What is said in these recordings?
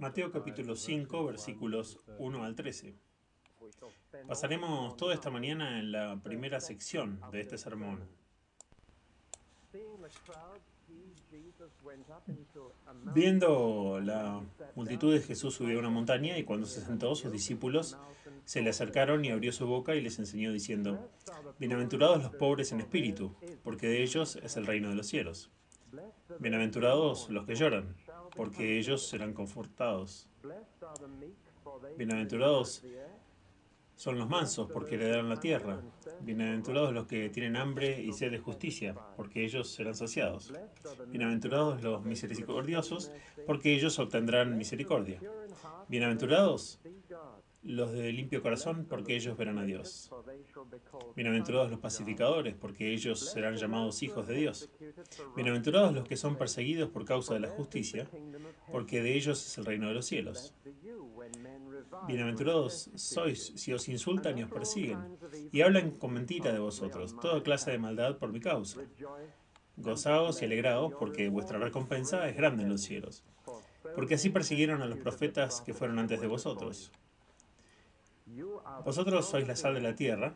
Mateo capítulo 5, versículos 1 al 13. Pasaremos toda esta mañana en la primera sección de este sermón. Viendo la multitud de Jesús subió a una montaña y cuando se sentó sus discípulos se le acercaron y abrió su boca y les enseñó diciendo: Bienaventurados los pobres en espíritu, porque de ellos es el reino de los cielos. Bienaventurados los que lloran, porque ellos serán confortados. Bienaventurados son los mansos, porque heredarán la tierra. Bienaventurados los que tienen hambre y sed de justicia, porque ellos serán saciados. Bienaventurados los misericordiosos, porque ellos obtendrán misericordia. Bienaventurados los de limpio corazón, porque ellos verán a Dios. Bienaventurados los pacificadores, porque ellos serán llamados hijos de Dios. Bienaventurados los que son perseguidos por causa de la justicia, porque de ellos es el reino de los cielos. Bienaventurados sois si os insultan y os persiguen, y hablan con mentira de vosotros, toda clase de maldad por mi causa. Gozaos y alegraos, porque vuestra recompensa es grande en los cielos, porque así persiguieron a los profetas que fueron antes de vosotros. Vosotros sois la sal de la tierra,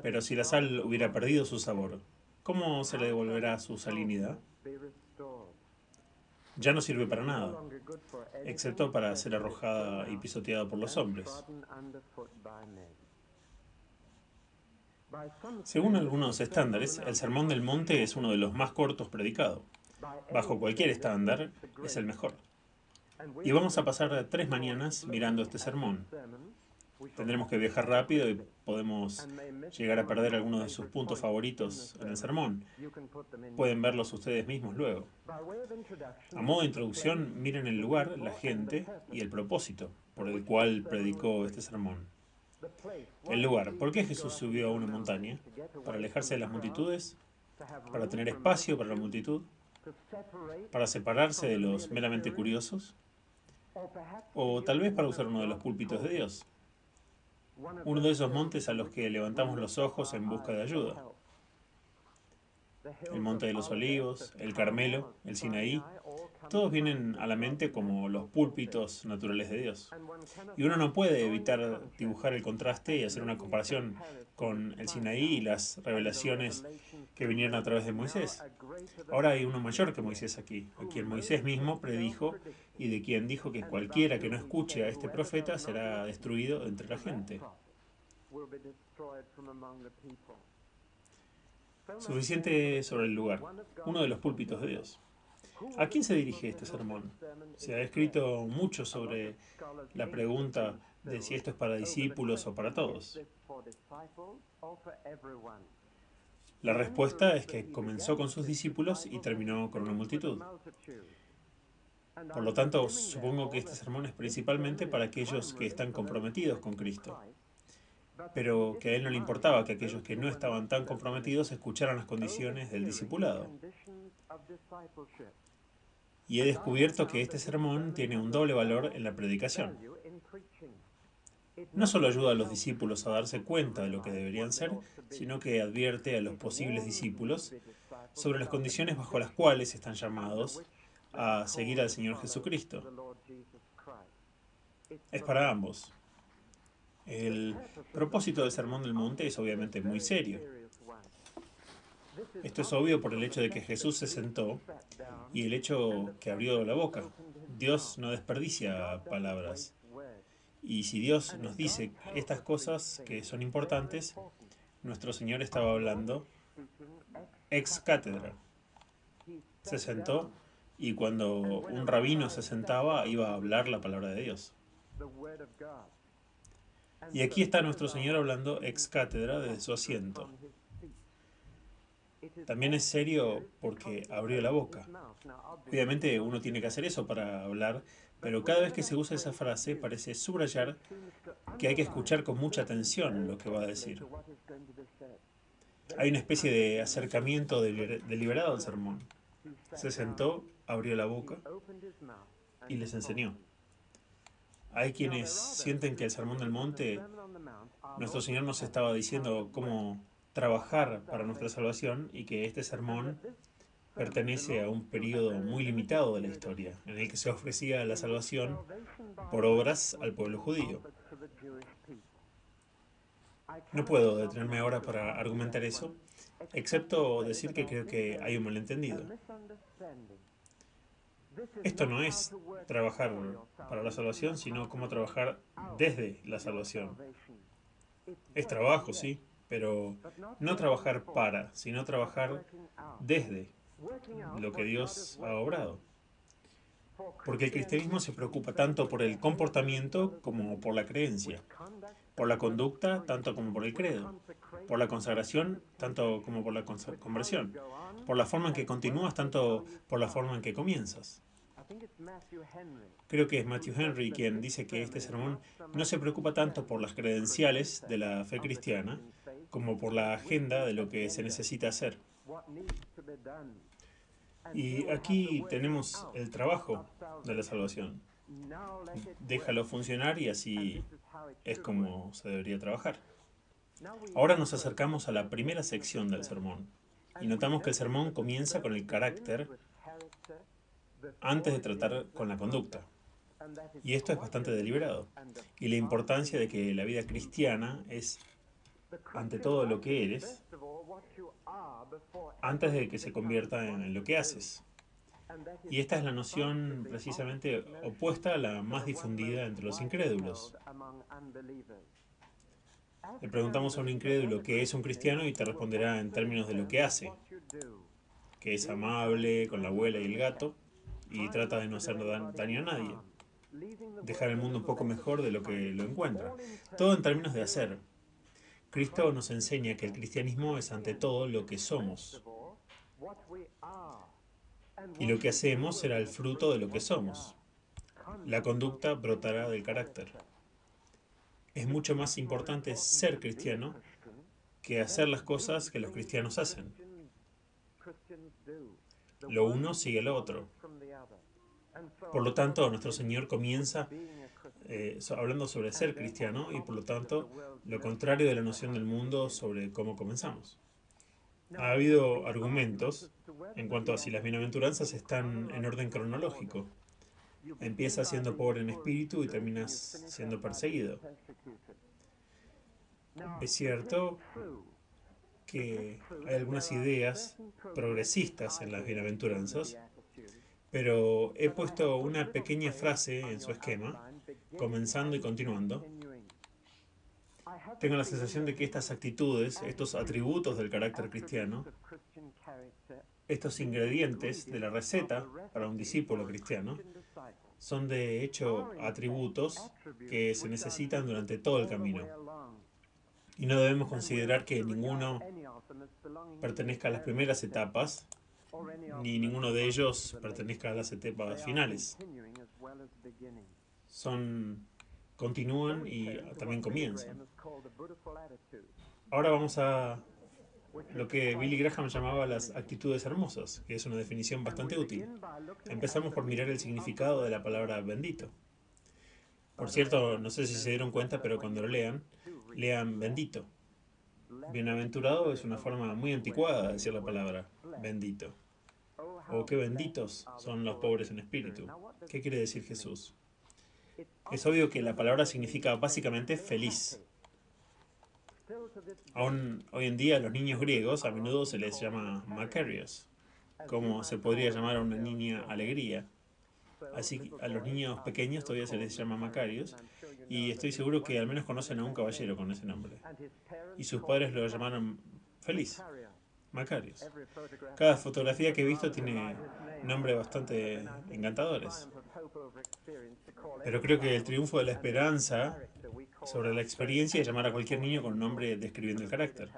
pero si la sal hubiera perdido su sabor, ¿cómo se le devolverá su salinidad? Ya no sirve para nada, excepto para ser arrojada y pisoteada por los hombres. Según algunos estándares, el Sermón del Monte es uno de los más cortos predicados. Bajo cualquier estándar, es el mejor. Y vamos a pasar 3 mañanas mirando este sermón. Tendremos que viajar rápido y podemos llegar a perder algunos de sus puntos favoritos en el sermón. Pueden verlos ustedes mismos luego. A modo de introducción, miren el lugar, la gente y el propósito por el cual predicó este sermón. El lugar. ¿Por qué Jesús subió a una montaña? ¿Para alejarse de las multitudes? ¿Para tener espacio para la multitud? ¿Para separarse de los meramente curiosos? ¿O tal vez para usar uno de los púlpitos de Dios? Uno de esos montes a los que levantamos los ojos en busca de ayuda. El Monte de los Olivos, el Carmelo, el Sinaí, todos vienen a la mente como los púlpitos naturales de Dios. Y uno no puede evitar dibujar el contraste y hacer una comparación con el Sinaí y las revelaciones que vinieron a través de Moisés. Ahora hay uno mayor que Moisés aquí, a quien Moisés mismo predijo y de quien dijo que cualquiera que no escuche a este profeta será destruido entre la gente. Suficiente sobre el lugar, uno de los púlpitos de Dios. ¿A quién se dirige este sermón? Se ha escrito mucho sobre la pregunta de si esto es para discípulos o para todos. La respuesta es que comenzó con sus discípulos y terminó con una multitud. Por lo tanto, supongo que este sermón es principalmente para aquellos que están comprometidos con Cristo, pero que a él no le importaba que aquellos que no estaban tan comprometidos escucharan las condiciones del discipulado. Y he descubierto que este sermón tiene un doble valor en la predicación. No solo ayuda a los discípulos a darse cuenta de lo que deberían ser, sino que advierte a los posibles discípulos sobre las condiciones bajo las cuales están llamados a seguir al Señor Jesucristo. Es para ambos. El propósito del Sermón del Monte es obviamente muy serio. Esto es obvio por el hecho de que Jesús se sentó y el hecho que abrió la boca. Dios no desperdicia palabras. Y si Dios nos dice estas cosas que son importantes, nuestro Señor estaba hablando ex cátedra. Se sentó y cuando un rabino se sentaba iba a hablar la palabra de Dios. Y aquí está nuestro Señor hablando ex cátedra desde su asiento. También es serio porque abrió la boca. Obviamente uno tiene que hacer eso para hablar, pero cada vez que se usa esa frase parece subrayar que hay que escuchar con mucha atención lo que va a decir. Hay una especie de acercamiento deliberado al sermón. Se sentó, abrió la boca y les enseñó. Hay quienes sienten que el Sermón del Monte, nuestro Señor nos estaba diciendo cómo trabajar para nuestra salvación y que este sermón pertenece a un periodo muy limitado de la historia, en el que se ofrecía la salvación por obras al pueblo judío. No puedo detenerme ahora para argumentar eso, excepto decir que creo que hay un malentendido. Esto no es trabajar para la salvación, sino cómo trabajar desde la salvación. Es trabajo, sí, pero no trabajar para, sino trabajar desde lo que Dios ha obrado. Porque el cristianismo se preocupa tanto por el comportamiento como por la creencia, por la conducta tanto como por el credo, por la consagración tanto como por la conversión, por la forma en que continúas tanto por la forma en que comienzas. Creo que es Matthew Henry quien dice que este sermón no se preocupa tanto por las credenciales de la fe cristiana como por la agenda de lo que se necesita hacer. Y aquí tenemos el trabajo de la salvación. Déjalo funcionar y así es como se debería trabajar. Ahora nos acercamos a la primera sección del sermón y notamos que el sermón comienza con el carácter antes de tratar con la conducta. Y esto es bastante deliberado. Y la importancia de que la vida cristiana es ante todo lo que eres antes de que se convierta en lo que haces. Y esta es la noción precisamente opuesta a la más difundida entre los incrédulos. Le preguntamos a un incrédulo qué es un cristiano y te responderá en términos de lo que hace, que es amable con la abuela y el gato y trata de no hacer daño a nadie, dejar el mundo un poco mejor de lo que lo encuentra. Todo en términos de hacer. Cristo nos enseña que el cristianismo es ante todo lo que somos. Y lo que hacemos será el fruto de lo que somos. La conducta brotará del carácter. Es mucho más importante ser cristiano que hacer las cosas que los cristianos hacen. Lo uno sigue lo otro. Por lo tanto, nuestro Señor comienza hablando sobre ser cristiano y por lo tanto lo contrario de la noción del mundo sobre cómo comenzamos. Ha habido argumentos en cuanto a si las bienaventuranzas están en orden cronológico. Empiezas siendo pobre en espíritu y terminas siendo perseguido. Es cierto que hay algunas ideas progresistas en las bienaventuranzas, pero he puesto una pequeña frase en su esquema, comenzando y continuando. Tengo la sensación de que estas actitudes, estos atributos del carácter cristiano, estos ingredientes de la receta para un discípulo cristiano, son de hecho atributos que se necesitan durante todo el camino. Y no debemos considerar que ninguno pertenezca a las primeras etapas, ni ninguno de ellos pertenezca a las etapas finales. Continúan y también comienzan. Ahora vamos a lo que Billy Graham llamaba las actitudes hermosas, que es una definición bastante útil. Empezamos por mirar el significado de la palabra bendito. Por cierto, no sé si se dieron cuenta, pero cuando lo lean bendito. Bienaventurado es una forma muy anticuada de decir la palabra bendito. O qué benditos son los pobres en espíritu. ¿Qué quiere decir Jesús? Es obvio que la palabra significa básicamente feliz. Aún hoy en día a los niños griegos a menudo se les llama Makarios, como se podría llamar a una niña alegría. Así que a los niños pequeños todavía se les llama Makarios, y estoy seguro que al menos conocen a un caballero con ese nombre. Y sus padres lo llamaron feliz, Makarios. Cada fotografía que he visto tiene nombres bastante encantadores. Pero creo que el triunfo de la esperanza sobre la experiencia es llamar a cualquier niño con un nombre describiendo el carácter.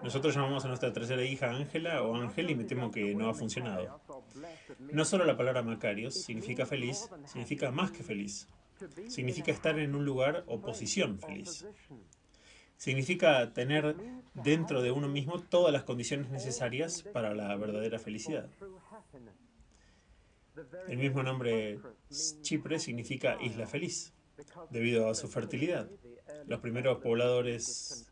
Nosotros llamamos a nuestra tercera hija Ángela o Ángel y me temo que no ha funcionado. No solo la palabra Macarios significa feliz, significa más que feliz. Significa estar en un lugar o posición feliz. Significa tener dentro de uno mismo todas las condiciones necesarias para la verdadera felicidad. El mismo nombre Chipre significa isla feliz, debido a su fertilidad. Los primeros pobladores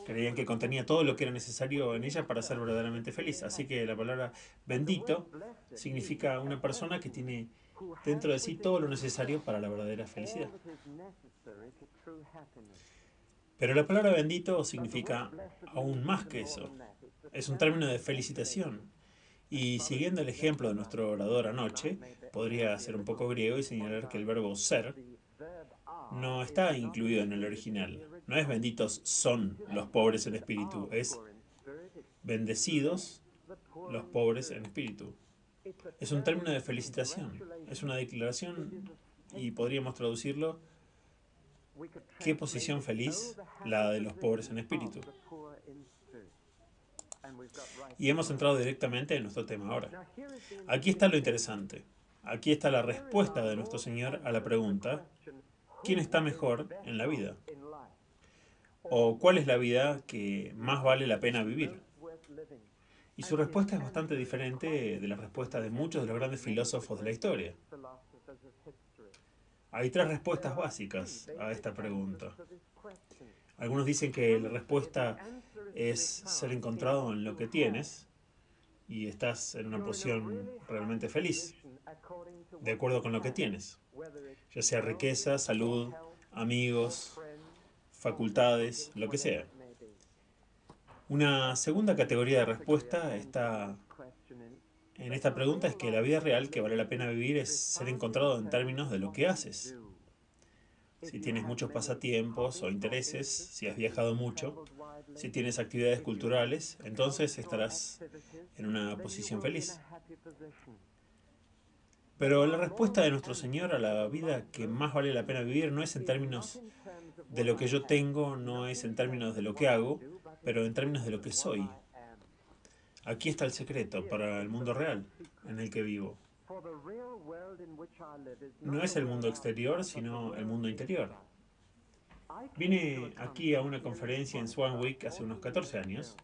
Creían que contenía todo lo que era necesario en ella para ser verdaderamente feliz. Así que la palabra bendito significa una persona que tiene dentro de sí todo lo necesario para la verdadera felicidad. Pero la palabra bendito significa aún más que eso. Es un término de felicitación. Y siguiendo el ejemplo de nuestro orador anoche, podría ser un poco griego y señalar que el verbo ser no está incluido en el original. No es benditos son los pobres en espíritu, es bendecidos los pobres en espíritu. Es un término de felicitación, es una declaración y podríamos traducirlo, ¿qué posición feliz? La de los pobres en espíritu. Y hemos entrado directamente en nuestro tema ahora. Aquí está lo interesante. Aquí está la respuesta de nuestro Señor a la pregunta, ¿quién está mejor en la vida? ¿O cuál es la vida que más vale la pena vivir? Y su respuesta es bastante diferente de la respuesta de muchos de los grandes filósofos de la historia. Hay tres respuestas básicas a esta pregunta. Algunos dicen que la respuesta es ser encontrado en lo que tienes y estás en una posición realmente feliz, de acuerdo con lo que tienes, ya sea riqueza, salud, amigos, facultades, lo que sea. Una segunda categoría de respuesta está en esta pregunta es que la vida real que vale la pena vivir es ser encontrado en términos de lo que haces. Si tienes muchos pasatiempos o intereses, si has viajado mucho, si tienes actividades culturales, entonces estarás en una posición feliz. Pero la respuesta de nuestro Señor a la vida que más vale la pena vivir no es en términos de lo que yo tengo, no es en términos de lo que hago, pero en términos de lo que soy. Aquí está el secreto para el mundo real en el que vivo. No es el mundo exterior, sino el mundo interior. Vine aquí a una conferencia en Swanwick hace unos 14 años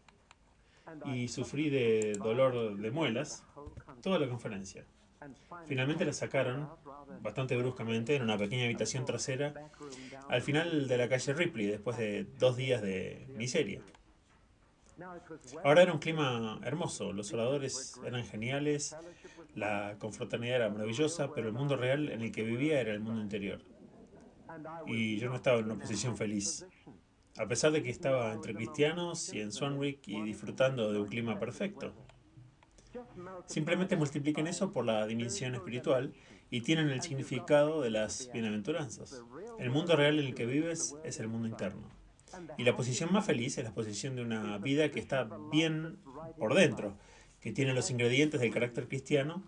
y sufrí de dolor de muelas toda la conferencia. Finalmente la sacaron, bastante bruscamente, en una pequeña habitación trasera al final de la calle Ripley, después de 2 días de miseria. Ahora era un clima hermoso, los oradores eran geniales, la confraternidad era maravillosa, pero el mundo real en el que vivía era el mundo interior. Y yo no estaba en una posición feliz. A pesar de que estaba entre cristianos y en Swanwick y disfrutando de un clima perfecto. Simplemente multipliquen eso por la dimensión espiritual y tienen el significado de las bienaventuranzas. El mundo real en el que vives es el mundo interno. Y la posición más feliz es la posición de una vida que está bien por dentro, que tiene los ingredientes del carácter cristiano,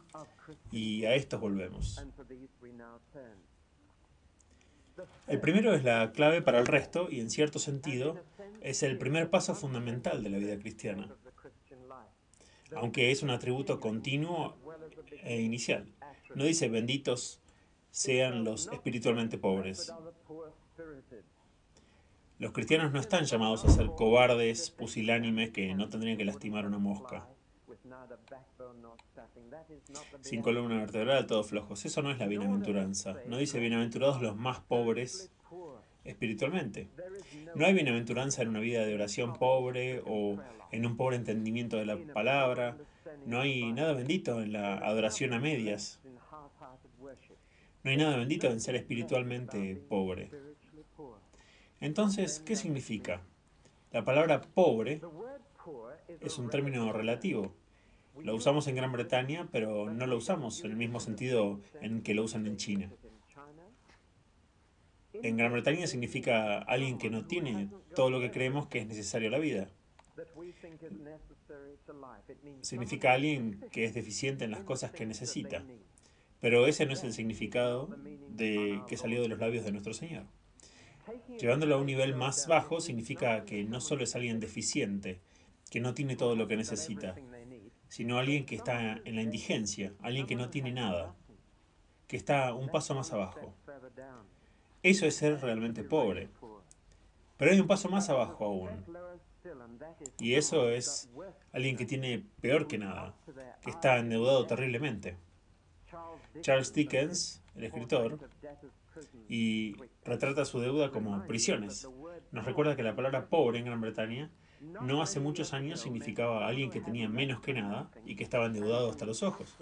y a estos volvemos. El primero es la clave para el resto y en cierto sentido es el primer paso fundamental de la vida cristiana, aunque es un atributo continuo e inicial. No dice benditos sean los espiritualmente pobres. Los cristianos no están llamados a ser cobardes, pusilánimes que no tendrían que lastimar una mosca. Sin columna vertebral, todos flojos. Eso no es la bienaventuranza. No dice bienaventurados los más pobres espiritualmente. No hay bienaventuranza en una vida de oración pobre o en un pobre entendimiento de la palabra. No hay nada bendito en la adoración a medias. No hay nada bendito en ser espiritualmente pobre. Entonces, ¿qué significa? La palabra pobre es un término relativo. Lo usamos en Gran Bretaña, pero no lo usamos en el mismo sentido en que lo usan en China. En Gran Bretaña significa alguien que no tiene todo lo que creemos que es necesario a la vida. Significa alguien que es deficiente en las cosas que necesita. Pero ese no es el significado que salió de los labios de nuestro Señor. Llevándolo a un nivel más bajo significa que no solo es alguien deficiente, que no tiene todo lo que necesita, sino alguien que está en la indigencia, alguien que no tiene nada, que está un paso más abajo. Eso es ser realmente pobre. Pero hay un paso más abajo aún. Y eso es alguien que tiene peor que nada, que está endeudado terriblemente. Charles Dickens el escritor, y retrata su deuda como prisiones. Nos recuerda que la palabra pobre en Gran Bretaña no hace muchos años significaba alguien que tenía menos que nada y que estaba endeudado hasta los ojos,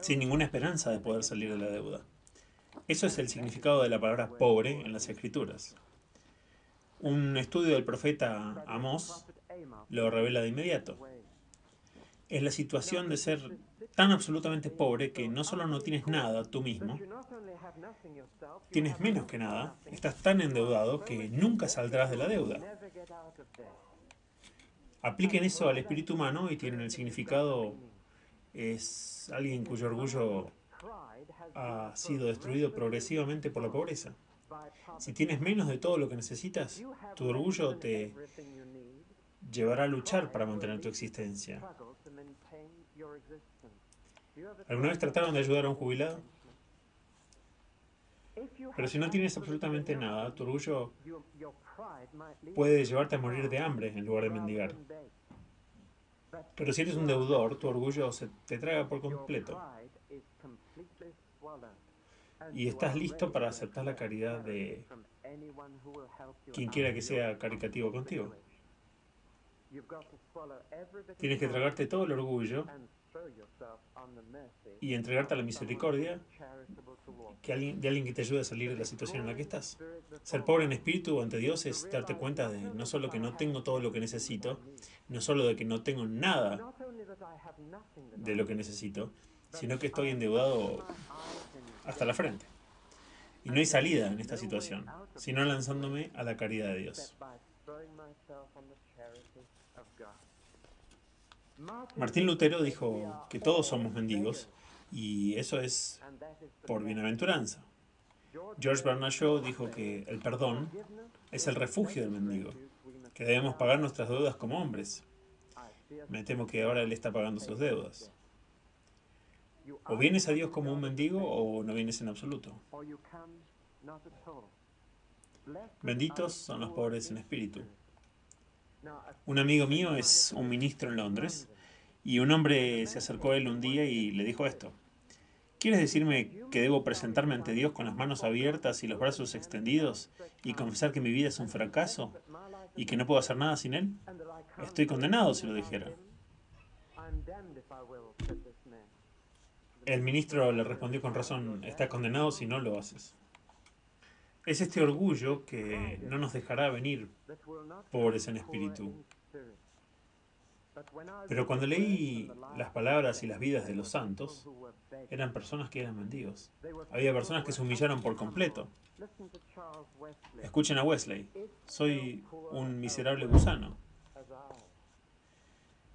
sin ninguna esperanza de poder salir de la deuda. Eso es el significado de la palabra pobre en las Escrituras. Un estudio del profeta Amós lo revela de inmediato. Es la situación de ser tan absolutamente pobre que no solo no tienes nada tú mismo, tienes menos que nada, estás tan endeudado que nunca saldrás de la deuda. Apliquen eso al espíritu humano y tienen el significado: es alguien cuyo orgullo ha sido destruido progresivamente por la pobreza. Si tienes menos de todo lo que necesitas, tu orgullo te llevará a luchar para mantener tu existencia. ¿Alguna vez trataron de ayudar a un jubilado? Pero si no tienes absolutamente nada, tu orgullo puede llevarte a morir de hambre en lugar de mendigar. Pero si eres un deudor, tu orgullo se te traga por completo. Y estás listo para aceptar la caridad de quien quiera que sea caritativo contigo. Tienes que tragarte todo el orgullo y entregarte a la misericordia de alguien que te ayude a salir de la situación en la que estás. Ser pobre en espíritu ante Dios es darte cuenta de no solo que no tengo todo lo que necesito, no solo de que no tengo nada de lo que necesito, sino que estoy endeudado hasta la frente. Y no hay salida en esta situación, sino lanzándome a la caridad de Dios. Martín Lutero dijo que todos somos mendigos, y eso es por bienaventuranza. George Bernard Shaw dijo que el perdón es el refugio del mendigo, que debemos pagar nuestras deudas como hombres. Me temo que ahora él está pagando sus deudas. O vienes a Dios como un mendigo o no vienes en absoluto. Benditos son los pobres en espíritu. Un amigo mío es un ministro en Londres, y un hombre se acercó a él un día y le dijo esto: ¿quieres decirme que debo presentarme ante Dios con las manos abiertas y los brazos extendidos y confesar que mi vida es un fracaso y que no puedo hacer nada sin Él? Estoy condenado si lo dijera. El ministro le respondió con razón: estás condenado si no lo haces. Es este orgullo que no nos dejará venir pobres en espíritu. Pero cuando leí las palabras y las vidas de los santos, eran personas que eran mendigos. Había personas que se humillaron por completo. Escuchen a Wesley: soy un miserable gusano.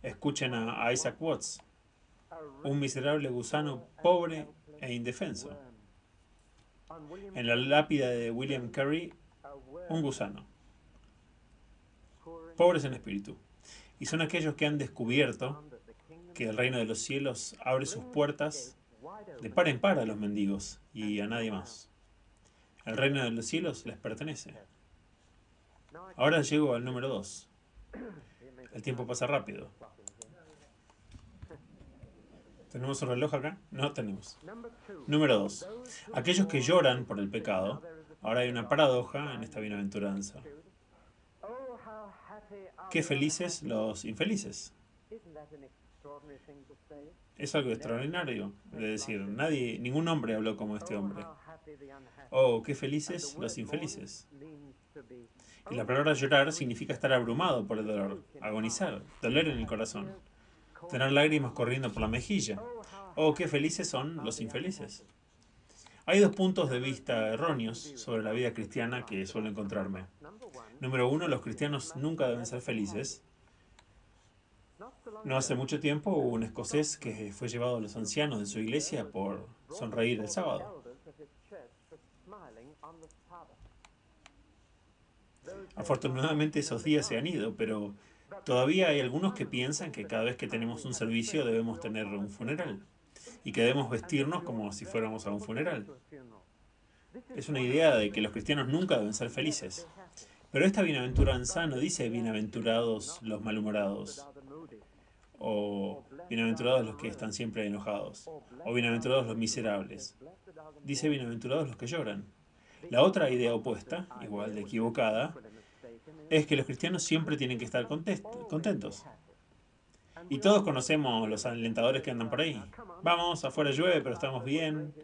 Escuchen a Isaac Watts: un miserable gusano pobre e indefenso. En la lápida de William Carey, un gusano. Pobres en espíritu. Y son aquellos que han descubierto que el reino de los cielos abre sus puertas de par en par a los mendigos y a nadie más. El reino de los cielos les pertenece. Ahora llego al número 2. El tiempo pasa rápido. ¿Tenemos un reloj acá? No tenemos. Número 2. Aquellos que lloran por el pecado. Ahora hay una paradoja en esta bienaventuranza. Qué felices los infelices. Es algo extraordinario de decir. Ningún hombre habló como este hombre. Oh, qué felices los infelices. Y la palabra llorar significa estar abrumado por el dolor, agonizar, doler en el corazón, tener lágrimas corriendo por la mejilla. Oh, qué felices son los infelices. Hay dos puntos de vista erróneos sobre la vida cristiana que suelo encontrarme. Número 1, los cristianos nunca deben ser felices. No hace mucho tiempo hubo un escocés que fue llevado a los ancianos de su iglesia por sonreír el sábado. Afortunadamente esos días se han ido, pero todavía hay algunos que piensan que cada vez que tenemos un servicio debemos tener un funeral y que debemos vestirnos como si fuéramos a un funeral. Es una idea de que los cristianos nunca deben ser felices. Pero esta bienaventuranza no dice bienaventurados los malhumorados o bienaventurados los que están siempre enojados, o bienaventurados los miserables. Dice bienaventurados los que lloran. La otra idea opuesta, igual de equivocada, es que los cristianos siempre tienen que estar contentos. Y todos conocemos los alentadores que andan por ahí. Vamos, afuera llueve, pero estamos bien.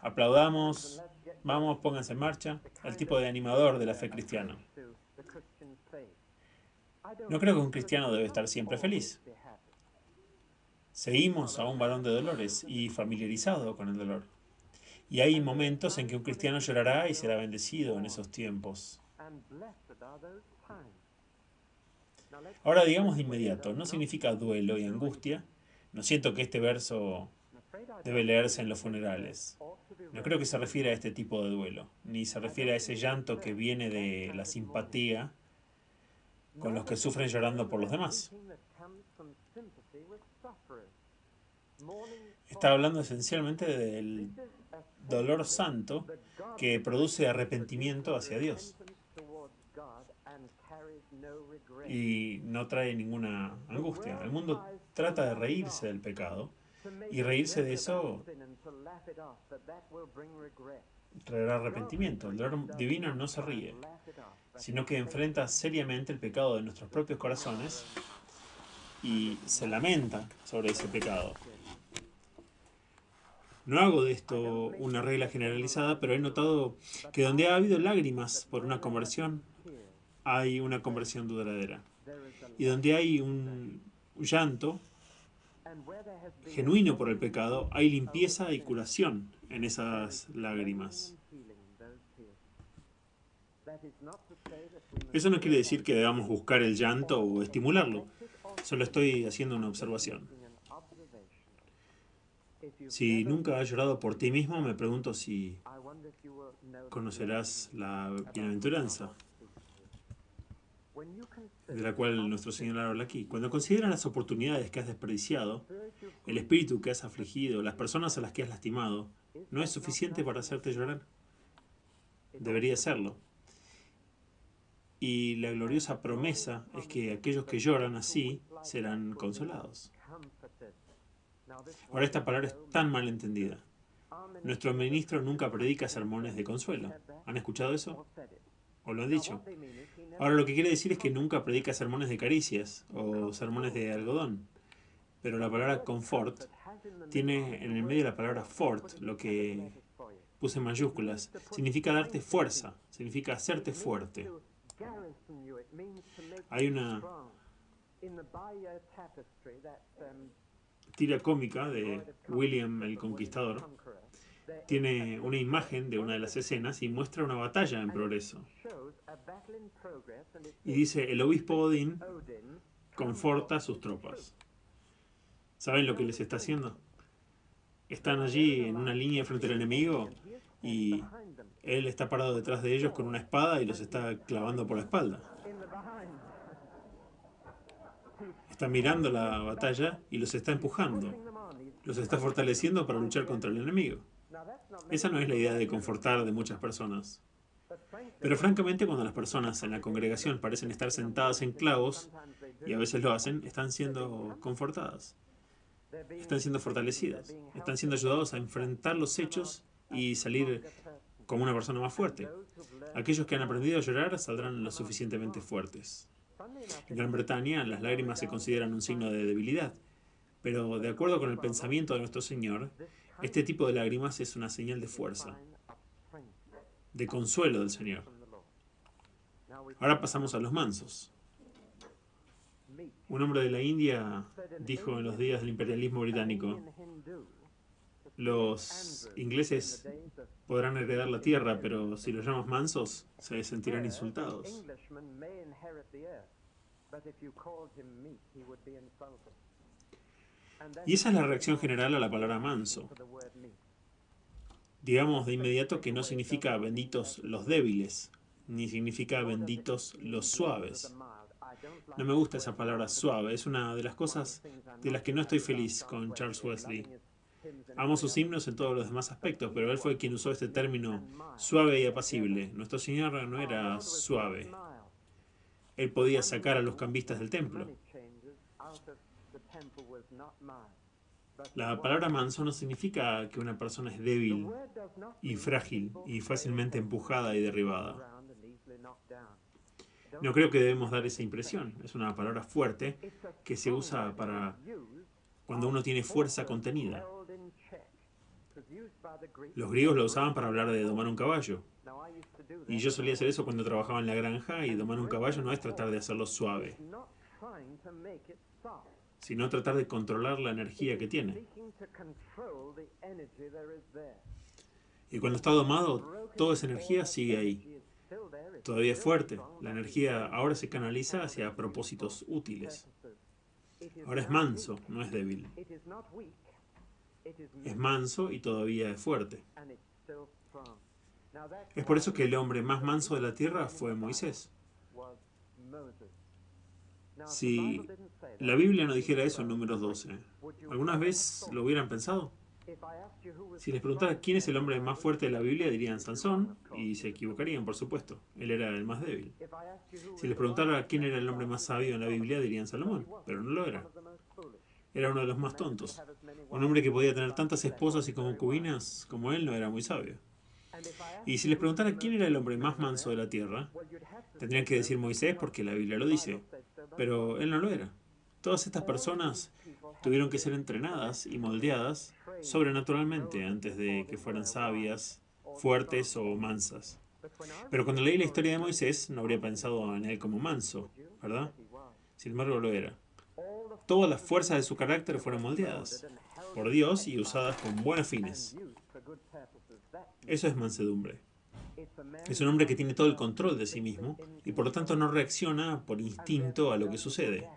Aplaudamos. Vamos, pónganse en marcha. El tipo de animador de la fe cristiana. No creo que un cristiano debe estar siempre feliz. Seguimos a un varón de dolores y familiarizado con el dolor. Y hay momentos en que un cristiano llorará y será bendecido en esos tiempos. Ahora digamos de inmediato, no significa duelo y angustia. No siento que este verso debe leerse en los funerales. No creo que se refiere a este tipo de duelo, ni se refiere a ese llanto que viene de la simpatía con los que sufren llorando por los demás. Está hablando esencialmente del dolor santo que produce arrepentimiento hacia Dios y no trae ninguna angustia. El mundo trata de reírse del pecado y reírse de eso traerá arrepentimiento. El dolor divino no se ríe, sino que enfrenta seriamente el pecado de nuestros propios corazones y se lamenta sobre ese pecado. No hago de esto una regla generalizada, pero he notado que donde ha habido lágrimas por una conversión, hay una conversión duradera. Y donde hay un llanto genuino por el pecado, hay limpieza y curación en esas lágrimas. Eso no quiere decir que debamos buscar el llanto o estimularlo. Solo estoy haciendo una observación. Si nunca has llorado por ti mismo, me pregunto si conocerás la bienaventuranza de la cual nuestro Señor habla aquí. Cuando consideras las oportunidades que has desperdiciado, el espíritu que has afligido, las personas a las que has lastimado, ¿no es suficiente para hacerte llorar? Debería serlo. Y la gloriosa promesa es que aquellos que lloran así serán consolados. Ahora esta palabra es tan mal entendida. Nuestro ministro nunca predica sermones de consuelo. ¿Han escuchado eso? ¿O lo han dicho? Ahora lo que quiere decir es que nunca predica sermones de caricias o sermones de algodón. Pero la palabra confort tiene en el medio la palabra fort, lo que puse en mayúsculas. Significa darte fuerza, significa hacerte fuerte. Hay una tira cómica de William el Conquistador. Tiene una imagen de una de las escenas y muestra una batalla en progreso. Y dice, el obispo Odín conforta a sus tropas. ¿Saben lo que les está haciendo? Están allí en una línea frente al enemigo y él está parado detrás de ellos con una espada y los está clavando por la espalda. Está mirando la batalla y los está empujando. Los está fortaleciendo para luchar contra el enemigo. Esa no es la idea de confortar de muchas personas. Pero francamente, cuando las personas en la congregación parecen estar sentadas en clavos, y a veces lo hacen, están siendo confortadas. Están siendo fortalecidas. Están siendo ayudados a enfrentar los hechos y salir como una persona más fuerte. Aquellos que han aprendido a llorar saldrán lo suficientemente fuertes. En Gran Bretaña, las lágrimas se consideran un signo de debilidad. Pero de acuerdo con el pensamiento de nuestro Señor, este tipo de lágrimas es una señal de fuerza, de consuelo del Señor. Ahora pasamos a los mansos. Un hombre de la India dijo en los días del imperialismo británico, los ingleses podrán heredar la tierra, pero si los llamas mansos, se sentirán insultados. Y esa es la reacción general a la palabra manso. Digamos de inmediato que no significa benditos los débiles, ni significa benditos los suaves. No me gusta esa palabra suave, es una de las cosas de las que no estoy feliz con Charles Wesley. Amo sus himnos en todos los demás aspectos, pero él fue quien usó este término suave y apacible. Nuestro Señor no era suave. Él podía sacar a los cambistas del templo. La palabra manso no significa que una persona es débil y frágil y fácilmente empujada y derribada. No creo que debemos dar esa impresión. Es una palabra fuerte que se usa para cuando uno tiene fuerza contenida. Los griegos lo usaban para hablar de domar un caballo. Y yo solía hacer eso cuando trabajaba en la granja, y domar un caballo no es tratar de hacerlo suave, sino tratar de controlar la energía que tiene. Y cuando está domado, toda esa energía sigue ahí. Todavía es fuerte. La energía ahora se canaliza hacia propósitos útiles. Ahora es manso, no es débil. Es manso y todavía es fuerte. Es por eso que el hombre más manso de la tierra fue Moisés. Si la Biblia no dijera eso en Números 12, ¿alguna vez lo hubieran pensado? Si les preguntara quién es el hombre más fuerte de la Biblia, dirían Sansón, y se equivocarían, por supuesto. Él era el más débil. Si les preguntara quién era el hombre más sabio en la Biblia, dirían Salomón, pero no lo era. Era uno de los más tontos. Un hombre que podía tener tantas esposas y concubinas como él no era muy sabio. Y si les preguntara quién era el hombre más manso de la tierra, tendrían que decir Moisés porque la Biblia lo dice, pero él no lo era. Todas estas personas tuvieron que ser entrenadas y moldeadas sobrenaturalmente antes de que fueran sabias, fuertes o mansas. Pero cuando leí la historia de Moisés, no habría pensado en él como manso, ¿verdad? Sin embargo, lo era. Todas las fuerzas de su carácter fueron moldeadas por Dios y usadas con buenos fines. Eso es mansedumbre. Es un hombre que tiene todo el control de sí mismo y por lo tanto no reacciona por instinto a lo que sucede.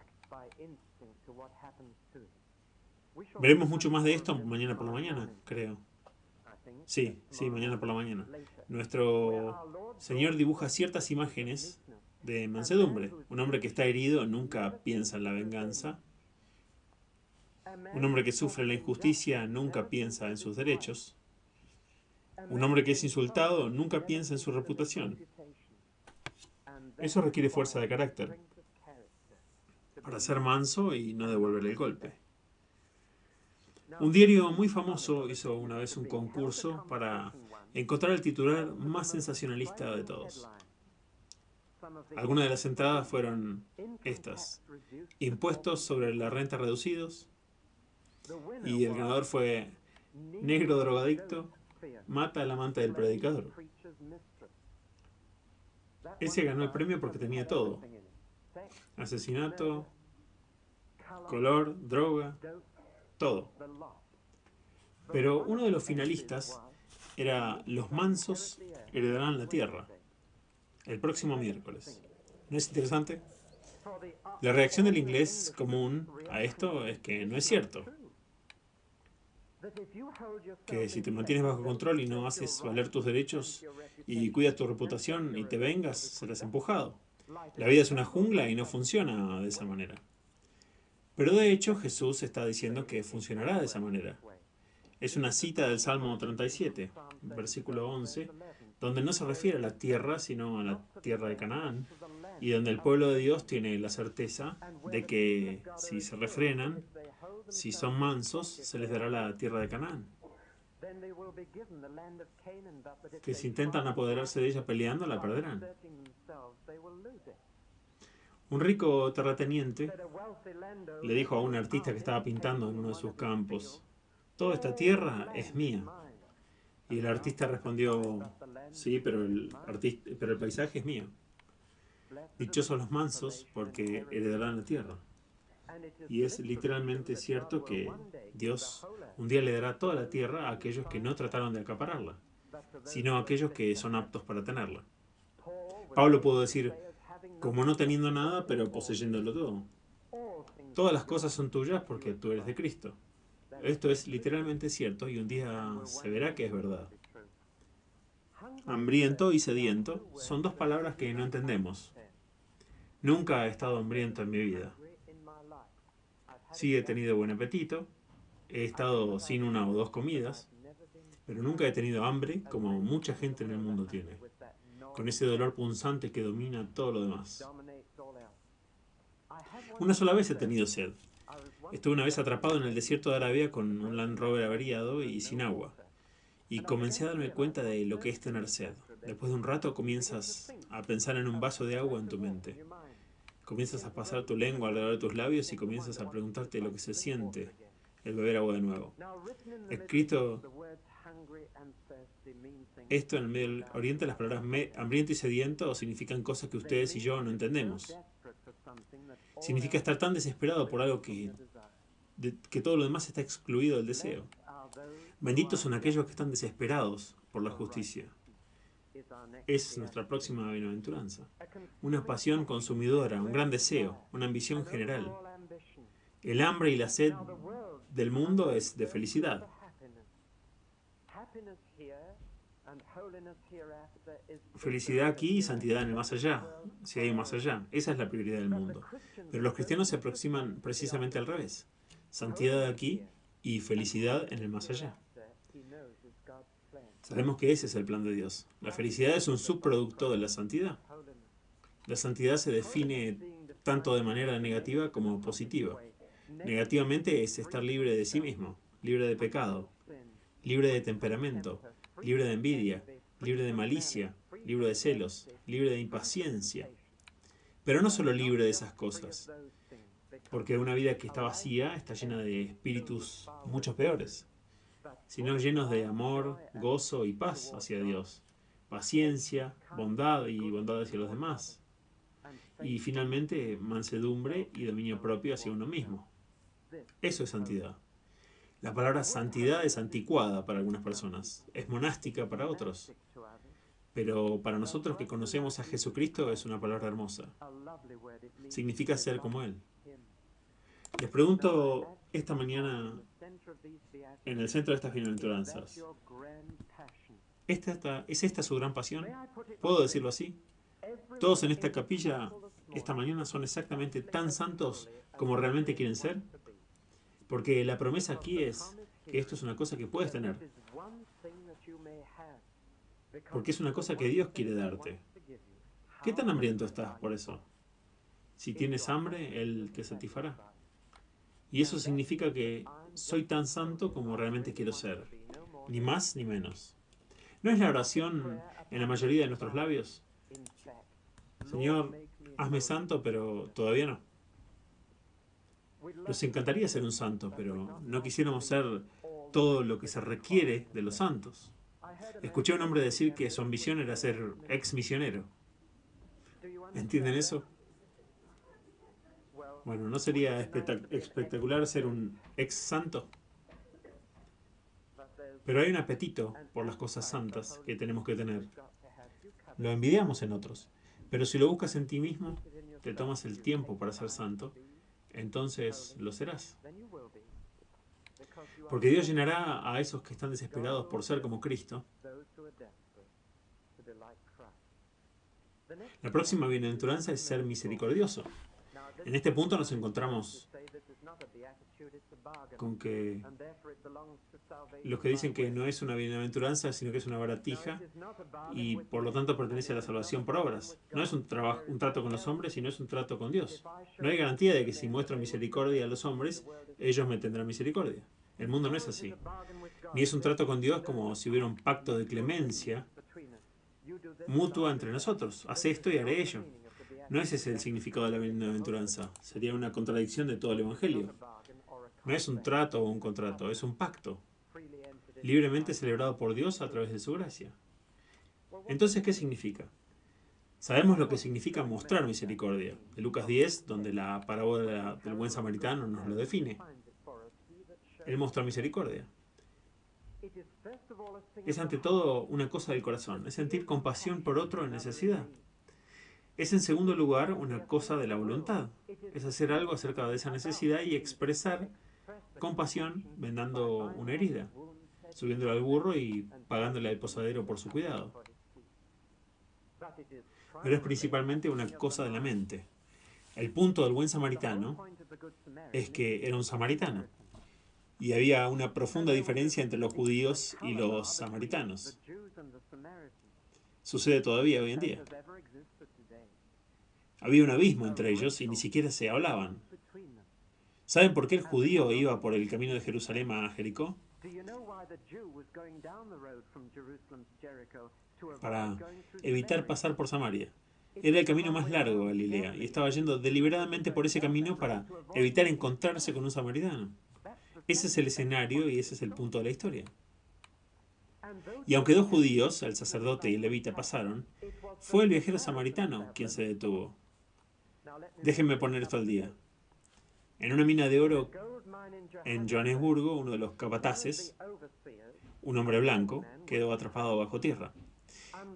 Veremos mucho más de esto mañana por la mañana, creo. Sí, mañana por la mañana. Nuestro Señor dibuja ciertas imágenes de mansedumbre. Un hombre que está herido nunca piensa en la venganza. Un hombre que sufre la injusticia nunca piensa en sus derechos. Un hombre que es insultado nunca piensa en su reputación. Eso requiere fuerza de carácter para ser manso y no devolver el golpe. Un diario muy famoso hizo una vez un concurso para encontrar el titular más sensacionalista de todos. Algunas de las entradas fueron estas: impuestos sobre la renta reducidos, y el ganador fue negro drogadicto mata al amante del predicador. Ese ganó el premio porque tenía todo: asesinato, color, droga, todo. Pero uno de los finalistas era los mansos heredarán la tierra, el próximo miércoles. ¿No es interesante? La reacción del inglés común a esto es que no es cierto. Que si te mantienes bajo control y no haces valer tus derechos y cuidas tu reputación y te vengas, serás empujado. La vida es una jungla y no funciona de esa manera. Pero de hecho Jesús está diciendo que funcionará de esa manera. Es una cita del Salmo 37, versículo 11, donde no se refiere a la tierra, sino a la tierra de Canaán, y donde el pueblo de Dios tiene la certeza de que si se refrenan, si son mansos, se les dará la tierra de Canaán. Que si intentan apoderarse de ella peleando, la perderán. Un rico terrateniente le dijo a un artista que estaba pintando en uno de sus campos: toda esta tierra es mía. Y el artista respondió: sí, pero el paisaje es mío. Dichosos los mansos, porque heredarán la tierra. Y es literalmente cierto que Dios un día le dará toda la tierra a aquellos que no trataron de acapararla, sino a aquellos que son aptos para tenerla. Pablo pudo decir: como no teniendo nada, pero poseyéndolo todo. Todas las cosas son tuyas porque tú eres de Cristo. Esto es literalmente cierto y un día se verá que es verdad. Hambriento y sediento son dos palabras que no entendemos. Nunca he estado hambriento en mi vida. Sí he tenido buen apetito, he estado sin una o dos comidas, pero nunca he tenido hambre como mucha gente en el mundo tiene, con ese dolor punzante que domina todo lo demás. Una sola vez he tenido sed. Estuve una vez atrapado en el desierto de Arabia con un Land Rover averiado y sin agua. Y comencé a darme cuenta de lo que es tener sed. Después de un rato comienzas a pensar en un vaso de agua en tu mente. Comienzas a pasar tu lengua alrededor de tus labios y comienzas a preguntarte lo que se siente el beber agua de nuevo. Escrito esto en el Medio Oriente, las palabras hambriento y sediento significan cosas que ustedes y yo no entendemos. Significa estar tan desesperado por algo que todo lo demás está excluido del deseo. Benditos son aquellos que están desesperados por la justicia. Es nuestra próxima bienaventuranza. Una pasión consumidora, un gran deseo, una ambición general. El hambre y la sed del mundo es de felicidad. Felicidad aquí y santidad en el más allá, si hay un más allá. Esa es la prioridad del mundo. Pero los cristianos se aproximan precisamente al revés. Santidad aquí y felicidad en el más allá. Sabemos que ese es el plan de Dios. La felicidad es un subproducto de la santidad. La santidad se define tanto de manera negativa como positiva. Negativamente es estar libre de sí mismo, libre de pecado, libre de temperamento, libre de envidia, libre de malicia, libre de celos, libre de impaciencia. Pero no solo libre de esas cosas, porque una vida que está vacía está llena de espíritus mucho peores, sino llenos de amor, gozo y paz hacia Dios, paciencia, bondad y bondad hacia los demás, y finalmente mansedumbre y dominio propio hacia uno mismo. Eso es santidad. La palabra santidad es anticuada para algunas personas, es monástica para otros, pero para nosotros que conocemos a Jesucristo es una palabra hermosa. Significa ser como Él. Les pregunto esta mañana, en el centro de estas bienaventuranzas, ¿es esta su gran pasión? ¿Puedo decirlo así? Todos en esta capilla esta mañana son exactamente tan santos como realmente quieren ser. Porque la promesa aquí es que esto es una cosa que puedes tener. Porque es una cosa que Dios quiere darte. ¿Qué tan hambriento estás por eso? Si tienes hambre, Él te satisfará. Y eso significa que soy tan santo como realmente quiero ser. Ni más ni menos. ¿No es la oración en la mayoría de nuestros labios? Señor, hazme santo, pero todavía no. Nos encantaría ser un santo, pero no quisiéramos ser todo lo que se requiere de los santos. Escuché a un hombre decir que su ambición era ser ex misionero. ¿Entienden eso? Bueno, ¿no sería espectacular ser un ex santo? Pero hay un apetito por las cosas santas que tenemos que tener. Lo envidiamos en otros, pero si lo buscas en ti mismo, te tomas el tiempo para ser santo, entonces lo serás. Porque Dios llenará a esos que están desesperados por ser como Cristo. La próxima bienaventuranza es ser misericordioso. En este punto nos encontramos con que los que dicen que no es una bienaventuranza, sino que es una baratija, y por lo tanto pertenece a la salvación por obras. No es un trato con los hombres, sino es un trato con Dios. No hay garantía de que si muestro misericordia a los hombres, ellos me tendrán misericordia. El mundo no es así. Ni es un trato con Dios como si hubiera un pacto de clemencia mutua entre nosotros. Haz esto y haré ello. No ese es el significado de la bienaventuranza. Sería una contradicción de todo el Evangelio. No es un trato o un contrato, es un pacto, libremente celebrado por Dios a través de su gracia. Entonces, ¿qué significa? Sabemos lo que significa mostrar misericordia. De Lucas 10, donde la parábola del buen samaritano nos lo define. Él muestra misericordia. Es ante todo una cosa del corazón, es sentir compasión por otro en necesidad. Es en segundo lugar una cosa de la voluntad, es hacer algo acerca de esa necesidad y expresar compasión vendando una herida, subiéndole al burro y pagándole al posadero por su cuidado. Pero es principalmente una cosa de la mente. El punto del buen samaritano es que era un samaritano. Y había una profunda diferencia entre los judíos y los samaritanos. Sucede todavía hoy en día. Había un abismo entre ellos y ni siquiera se hablaban. ¿Saben por qué el judío iba por el camino de Jerusalén a Jericó? Para evitar pasar por Samaria. Era el camino más largo a Galilea y estaba yendo deliberadamente por ese camino para evitar encontrarse con un samaritano. Ese es el escenario y ese es el punto de la historia. Y aunque dos judíos, el sacerdote y el levita, pasaron, fue el viajero samaritano quien se detuvo. Déjenme poner esto al día. En una mina de oro en Johannesburgo, uno de los capataces, un hombre blanco, quedó atrapado bajo tierra.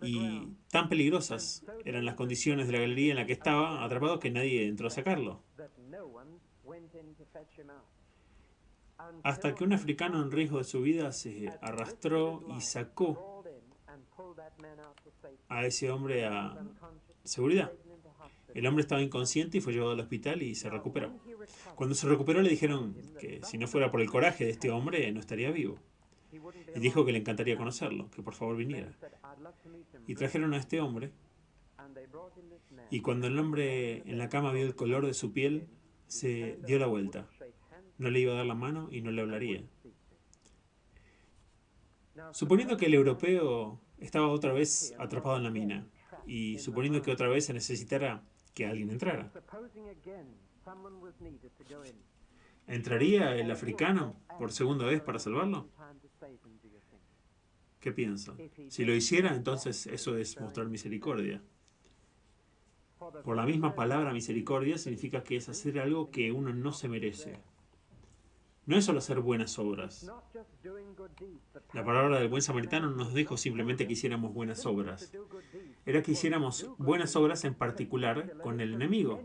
Y tan peligrosas eran las condiciones de la galería en la que estaba atrapado que nadie entró a sacarlo. Hasta que un africano en riesgo de su vida se arrastró y sacó a ese hombre a seguridad. El hombre estaba inconsciente y fue llevado al hospital y se recuperó. Cuando se recuperó le dijeron que si no fuera por el coraje de este hombre no estaría vivo. Y dijo que le encantaría conocerlo, que por favor viniera. Y trajeron a este hombre y cuando el hombre en la cama vio el color de su piel, se dio la vuelta. No le iba a dar la mano y no le hablaría. Suponiendo que el europeo estaba otra vez atrapado en la mina y suponiendo que otra vez se necesitara que alguien entrara, ¿entraría el africano por segunda vez para salvarlo? ¿Qué piensa? Si lo hiciera, entonces eso es mostrar misericordia. Por la misma palabra misericordia significa que es hacer algo que uno no se merece. No es solo hacer buenas obras. La palabra del buen samaritano no nos dijo simplemente que hiciéramos buenas obras. Era que hiciéramos buenas obras en particular con el enemigo,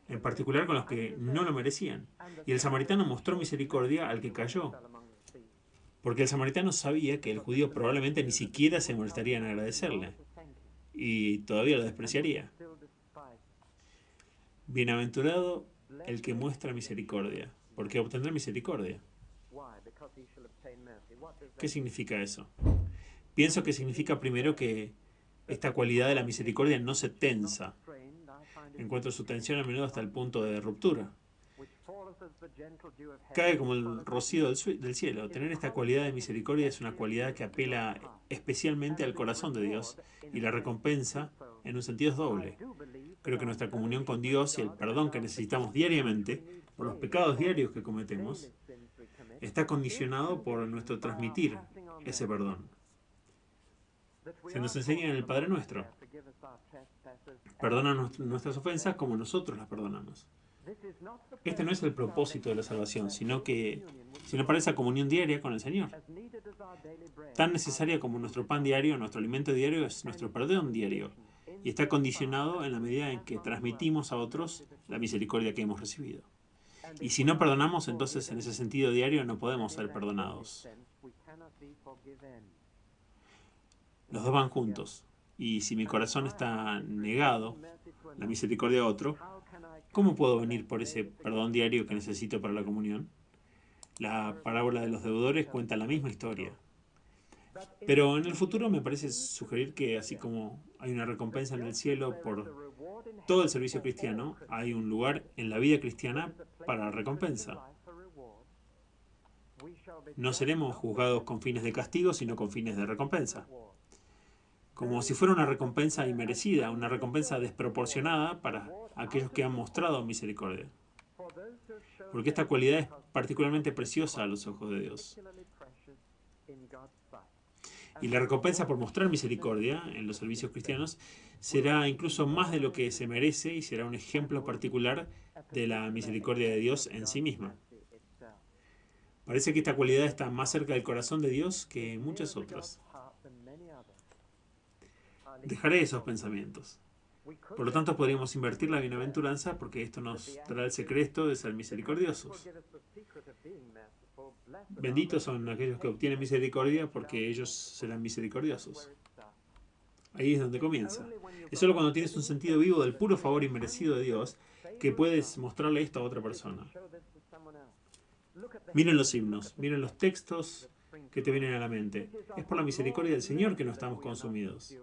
en particular con los que no lo merecían. Y el samaritano mostró misericordia al que cayó, porque el samaritano sabía que el judío probablemente ni siquiera se molestaría en agradecerle, y todavía lo despreciaría. Bienaventurado el que muestra misericordia, porque obtendrá misericordia. ¿Qué significa eso? Pienso que significa primero que esta cualidad de la misericordia no se tensa. Encuentro su tensión a menudo hasta el punto de ruptura. Cae como el rocío del cielo. Tener esta cualidad de misericordia es una cualidad que apela especialmente al corazón de Dios y la recompensa en un sentido es doble. Creo que nuestra comunión con Dios y el perdón que necesitamos diariamente por los pecados diarios que cometemos está condicionado por nuestro transmitir ese perdón. Se nos enseña en el Padre Nuestro. Perdona nuestras ofensas como nosotros las perdonamos. Este no es el propósito de la salvación, sino para esa comunión diaria con el Señor. Tan necesaria como nuestro pan diario, nuestro alimento diario, es nuestro perdón diario. Y está condicionado en la medida en que transmitimos a otros la misericordia que hemos recibido. Y si no perdonamos, entonces en ese sentido diario no podemos ser perdonados. Los dos van juntos. Y si mi corazón está negado, la misericordia a otro, ¿cómo puedo venir por ese perdón diario que necesito para la comunión? La parábola de los deudores cuenta la misma historia. Pero en el futuro me parece sugerir que así como hay una recompensa en el cielo por todo el servicio cristiano, hay un lugar en la vida cristiana para la recompensa. No seremos juzgados con fines de castigo, sino con fines de recompensa. Como si fuera una recompensa inmerecida, una recompensa desproporcionada para aquellos que han mostrado misericordia. Porque esta cualidad es particularmente preciosa a los ojos de Dios. Y la recompensa por mostrar misericordia en los servicios cristianos será incluso más de lo que se merece y será un ejemplo particular de la misericordia de Dios en sí misma. Parece que esta cualidad está más cerca del corazón de Dios que muchas otras. Dejaré esos pensamientos. Por lo tanto, podríamos invertir la bienaventuranza porque esto nos dará el secreto de ser misericordiosos. Benditos son aquellos que obtienen misericordia porque ellos serán misericordiosos. Ahí es donde comienza. Es solo cuando tienes un sentido vivo del puro favor inmerecido de Dios que puedes mostrarle esto a otra persona. Miren los himnos, miren los textos que te vienen a la mente. Es por la misericordia del Señor que no estamos consumidos.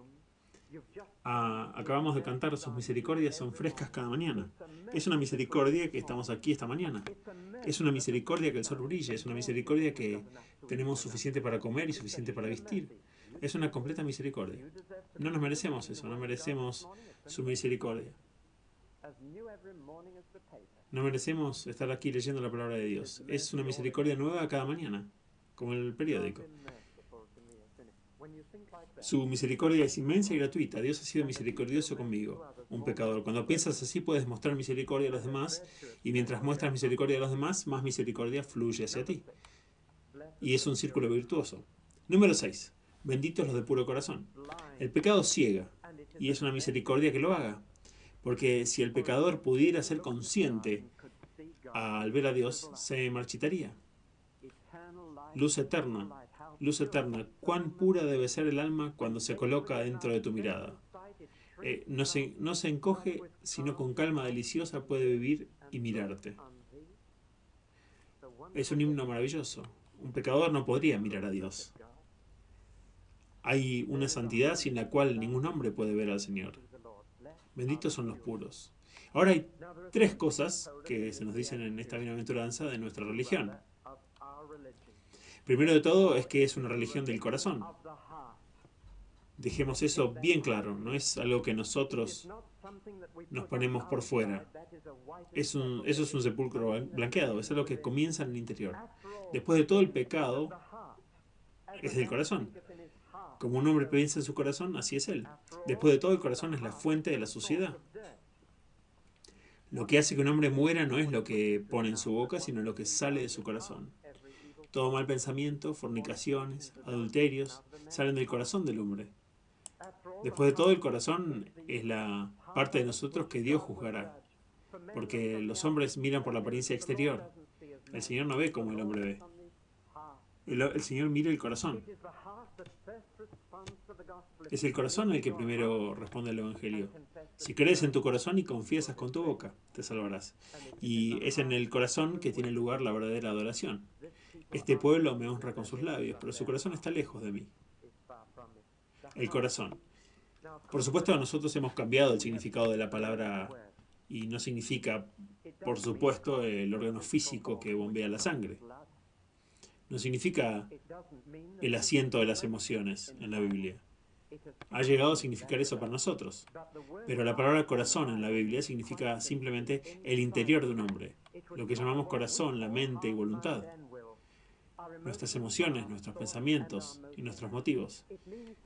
Acabamos de cantar, sus misericordias son frescas cada mañana. Es una misericordia que estamos aquí esta mañana. Es una misericordia que el sol brille. Es una misericordia que tenemos suficiente para comer y suficiente para vestir. Es una completa misericordia. No nos merecemos eso, no merecemos su misericordia. No merecemos estar aquí leyendo la palabra de Dios. Es una misericordia nueva cada mañana, como el periódico. Su misericordia es inmensa y gratuita. Dios ha sido misericordioso conmigo, un pecador. Cuando piensas así puedes mostrar misericordia a los demás, y mientras muestras misericordia a los demás, más misericordia fluye hacia ti. Y es un círculo virtuoso. Número 6. Benditos los de puro corazón. El pecado ciega, y es una misericordia que lo haga. Porque si el pecador pudiera ser consciente al ver a Dios, se marchitaría. Luz eterna, cuán pura debe ser el alma cuando se coloca dentro de tu mirada. No se encoge, sino con calma deliciosa puede vivir y mirarte. Es un himno maravilloso. Un pecador no podría mirar a Dios. Hay una santidad sin la cual ningún hombre puede ver al Señor. Benditos son los puros. Ahora hay 3 cosas que se nos dicen en esta bienaventuranza de nuestra religión. Primero de todo es que es una religión del corazón. Dejemos eso bien claro, no es algo que nosotros nos ponemos por fuera. Eso es un sepulcro blanqueado, es algo que comienza en el interior. Después de todo, el pecado es del corazón. Como un hombre piensa en su corazón, así es él. Después de todo, el corazón es la fuente de la suciedad. Lo que hace que un hombre muera no es lo que pone en su boca, sino lo que sale de su corazón. Todo mal pensamiento, fornicaciones, adulterios, salen del corazón del hombre. Después de todo, el corazón es la parte de nosotros que Dios juzgará. Porque los hombres miran por la apariencia exterior. El Señor no ve como el hombre ve. El Señor mira el corazón. Es el corazón el que primero responde al Evangelio. Si crees en tu corazón y confiesas con tu boca, te salvarás. Y es en el corazón que tiene lugar la verdadera adoración. Este pueblo me honra con sus labios, pero su corazón está lejos de mí. El corazón. Por supuesto, nosotros hemos cambiado el significado de la palabra y no significa, por supuesto, el órgano físico que bombea la sangre. No significa el asiento de las emociones en la Biblia. Ha llegado a significar eso para nosotros. Pero la palabra corazón en la Biblia significa simplemente el interior de un hombre. Lo que llamamos corazón, la mente y voluntad. Nuestras emociones, nuestros pensamientos y nuestros motivos.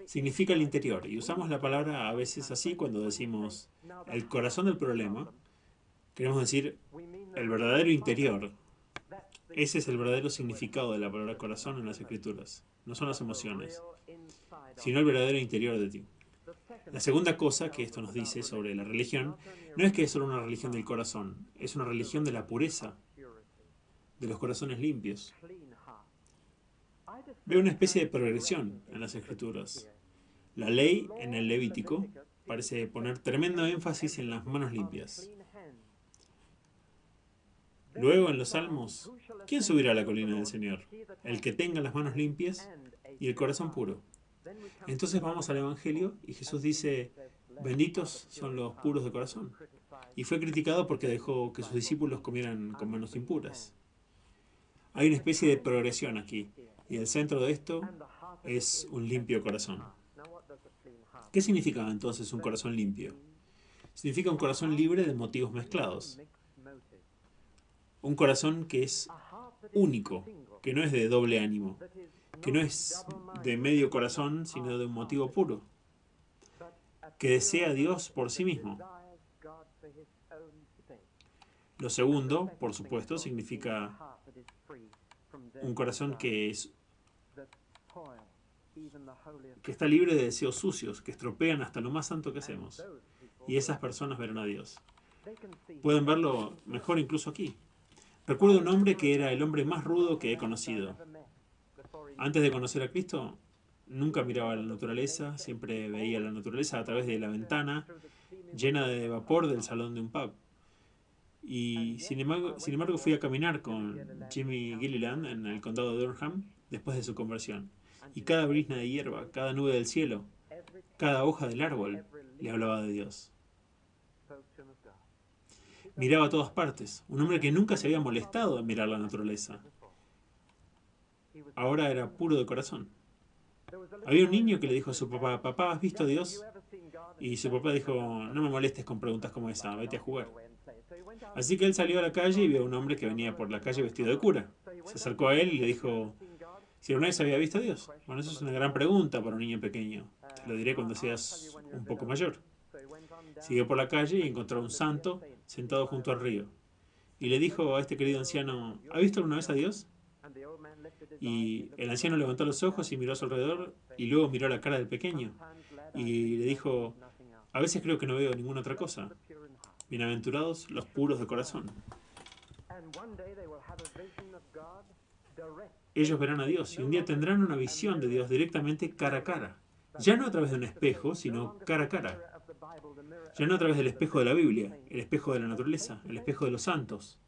Significa el interior. Y usamos la palabra a veces así cuando decimos el corazón del problema. Queremos decir el verdadero interior. Ese es el verdadero significado de la palabra corazón en las Escrituras. No son las emociones, sino el verdadero interior de ti. La segunda cosa que esto nos dice sobre la religión no es que es solo una religión del corazón, es una religión de la pureza, de los corazones limpios. Veo una especie de progresión en las Escrituras. La ley en el Levítico parece poner tremendo énfasis en las manos limpias. Luego en los Salmos, ¿quién subirá a la colina del Señor? El que tenga las manos limpias y el corazón puro. Entonces vamos al Evangelio y Jesús dice, benditos son los puros de corazón. Y fue criticado porque dejó que sus discípulos comieran con manos impuras. Hay una especie de progresión aquí, y el centro de esto es un limpio corazón. ¿Qué significa entonces un corazón limpio? Significa un corazón libre de motivos mezclados. Un corazón que es único, que no es de doble ánimo, que no es de medio corazón, sino de un motivo puro, que desea a Dios por sí mismo. Lo segundo, por supuesto, significa un corazón que está libre de deseos sucios, que estropean hasta lo más santo que hacemos. Y esas personas verán a Dios. Pueden verlo mejor incluso aquí. Recuerdo un hombre que era el hombre más rudo que he conocido. Antes de conocer a Cristo, nunca miraba la naturaleza, siempre veía la naturaleza a través de la ventana llena de vapor del salón de un pub. Y sin embargo fui a caminar con Jimmy Gilliland en el condado de Durham después de su conversión. Y cada brizna de hierba, cada nube del cielo, Cada hoja del árbol le hablaba de Dios. Miraba a todas partes. Un hombre que nunca se había molestado en mirar la naturaleza. Ahora era puro de corazón. Había un niño que le dijo a su papá, papá, ¿has visto a Dios? Y su papá dijo, no me molestes con preguntas como esa, vete a jugar. Así que él salió a la calle y vio a un hombre que venía por la calle vestido de cura. Se acercó a él y le dijo si alguna vez había visto a Dios. Bueno, eso es una gran pregunta para un niño pequeño. Te lo diré cuando seas un poco mayor. Siguió por la calle y encontró a un santo sentado junto al río. Y le dijo a este querido anciano, ¿ha visto alguna vez a Dios? Y el anciano levantó los ojos y miró a su alrededor y luego miró la cara del pequeño. Y le dijo, a veces creo que no veo ninguna otra cosa. Bienaventurados los puros de corazón. Ellos verán a Dios y un día tendrán una visión de Dios directamente cara a cara. Ya no a través de un espejo, sino cara a cara. Ya no a través del espejo de la Biblia, el espejo de la naturaleza, el espejo de los santos,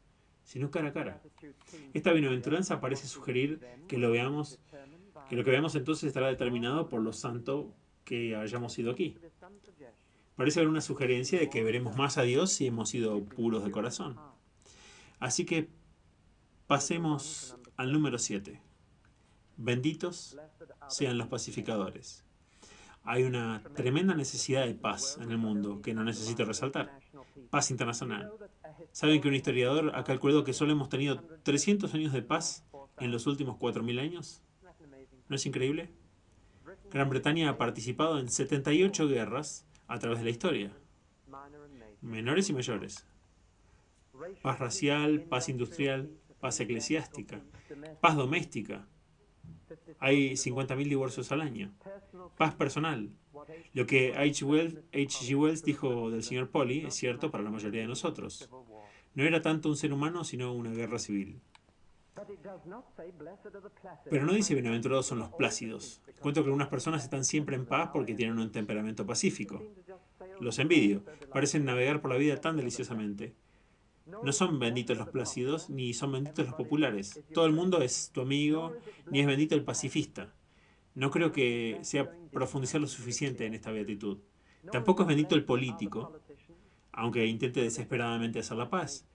sino cara a cara. Esta bienaventuranza parece sugerir que lo que veamos entonces estará determinado por lo santo que hayamos sido aquí. Parece haber una sugerencia de que veremos más a Dios si hemos sido puros de corazón. Así que pasemos al número 7. Benditos sean los pacificadores. Hay una tremenda necesidad de paz en el mundo que no necesito resaltar. Paz internacional. ¿Saben que un historiador ha calculado que solo hemos tenido 300 años de paz en los últimos 4.000 años? ¿No es increíble? Gran Bretaña ha participado en 78 guerras a través de la historia. Menores y mayores. Paz racial, paz industrial, paz eclesiástica, paz doméstica. Hay 50.000 divorcios al año. Paz personal. Lo que H.G. Wells dijo del señor Polly es cierto para la mayoría de nosotros. No era tanto un ser humano, sino una guerra civil. Pero no dice bienaventurados son los plácidos. Cuento que algunas personas están siempre en paz porque tienen un temperamento pacífico. Los envidio. Parecen navegar por la vida tan deliciosamente. No son benditos los plácidos, ni son benditos los populares. Todo el mundo es tu amigo, ni es bendito el pacifista. No creo que sea profundizar lo suficiente en esta beatitud. Tampoco es bendito el político, aunque intente desesperadamente hacer la paz.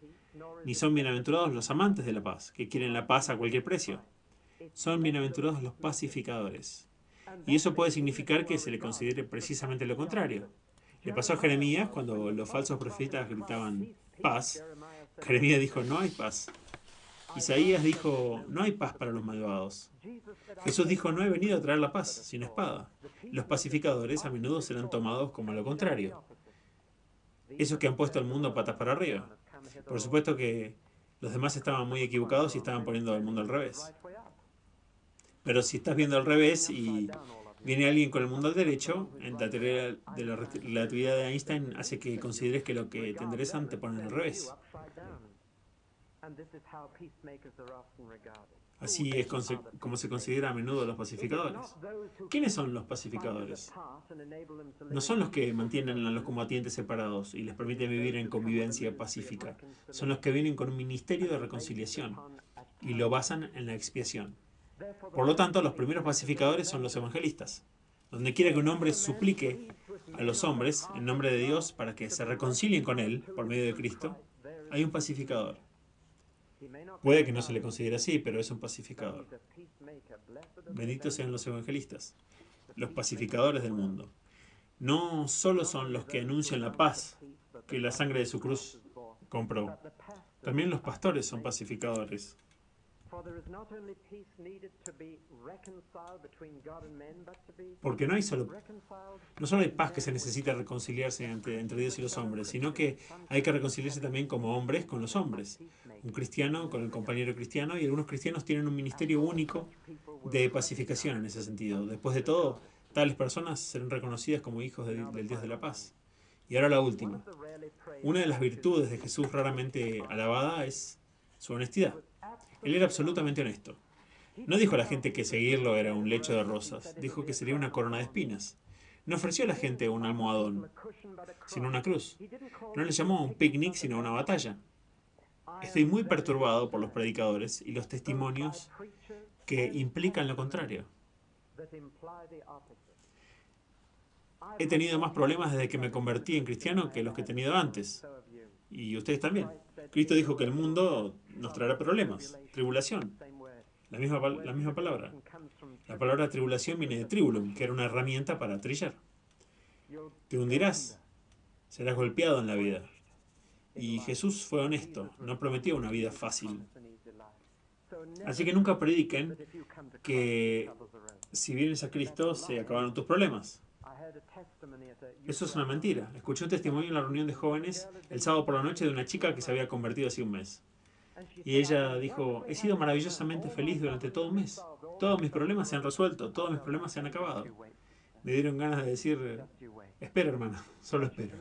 Ni son bienaventurados los amantes de la paz, que quieren la paz a cualquier precio. Son bienaventurados los pacificadores. Y eso puede significar que se le considere precisamente lo contrario. Le pasó a Jeremías cuando los falsos profetas gritaban paz. Jeremías dijo, no hay paz. Isaías dijo, no hay paz para los malvados. Jesús dijo, no he venido a traer la paz, sino espada. Los pacificadores a menudo serán tomados como lo contrario. Esos que han puesto al mundo patas para arriba. Por supuesto que los demás estaban muy equivocados y estaban poniendo al mundo al revés. Pero si estás viendo al revés y viene alguien con el mundo al derecho, en la teoría de la relatividad de Einstein hace que consideres que lo que te enderezan te ponen al revés. Así es como se considera a menudo los pacificadores. ¿Quiénes son los pacificadores? No son los que mantienen a los combatientes separados y les permiten vivir en convivencia pacífica. Son los que vienen con un ministerio de reconciliación y lo basan en la expiación. Por lo tanto, los primeros pacificadores son los evangelistas. Donde quiera que un hombre suplique a los hombres en nombre de Dios para que se reconcilien con Él por medio de Cristo, hay un pacificador. Puede que no se le considere así, pero es un pacificador. Benditos sean los evangelistas, los pacificadores del mundo. No solo son los que anuncian la paz que la sangre de su cruz compró. También los pastores son pacificadores. Porque no solo hay paz que se necesita reconciliarse entre Dios y los hombres, sino que hay que reconciliarse también como hombres con los hombres. Un cristiano con el compañero cristiano, y algunos cristianos tienen un ministerio único de pacificación en ese sentido. Después de todo, tales personas serán reconocidas como hijos del Dios de la paz. Y ahora la última. Una de las virtudes de Jesús raramente alabada es su honestidad. Él era absolutamente honesto. No dijo a la gente que seguirlo era un lecho de rosas, dijo que sería una corona de espinas. No ofreció a la gente un almohadón, sino una cruz. No le llamó a un picnic, sino a una batalla. Estoy muy perturbado por los predicadores y los testimonios que implican lo contrario. He tenido más problemas desde que me convertí en cristiano que los que he tenido antes. Y ustedes también. Cristo dijo que el mundo nos traerá problemas, tribulación. La misma palabra. La palabra tribulación viene de tribulum, que era una herramienta para trillar. Te hundirás, serás golpeado en la vida. Y Jesús fue honesto, no prometió una vida fácil. Así que nunca prediquen que si vienes a Cristo se acabaron tus problemas. Eso es una mentira. Escuché un testimonio en la reunión de jóvenes el sábado por la noche de una chica que se había convertido hace un mes. Y ella dijo, he sido maravillosamente feliz durante todo un mes. Todos mis problemas se han resuelto, todos mis problemas se han acabado. Me dieron ganas de decir, espera hermana, solo espera.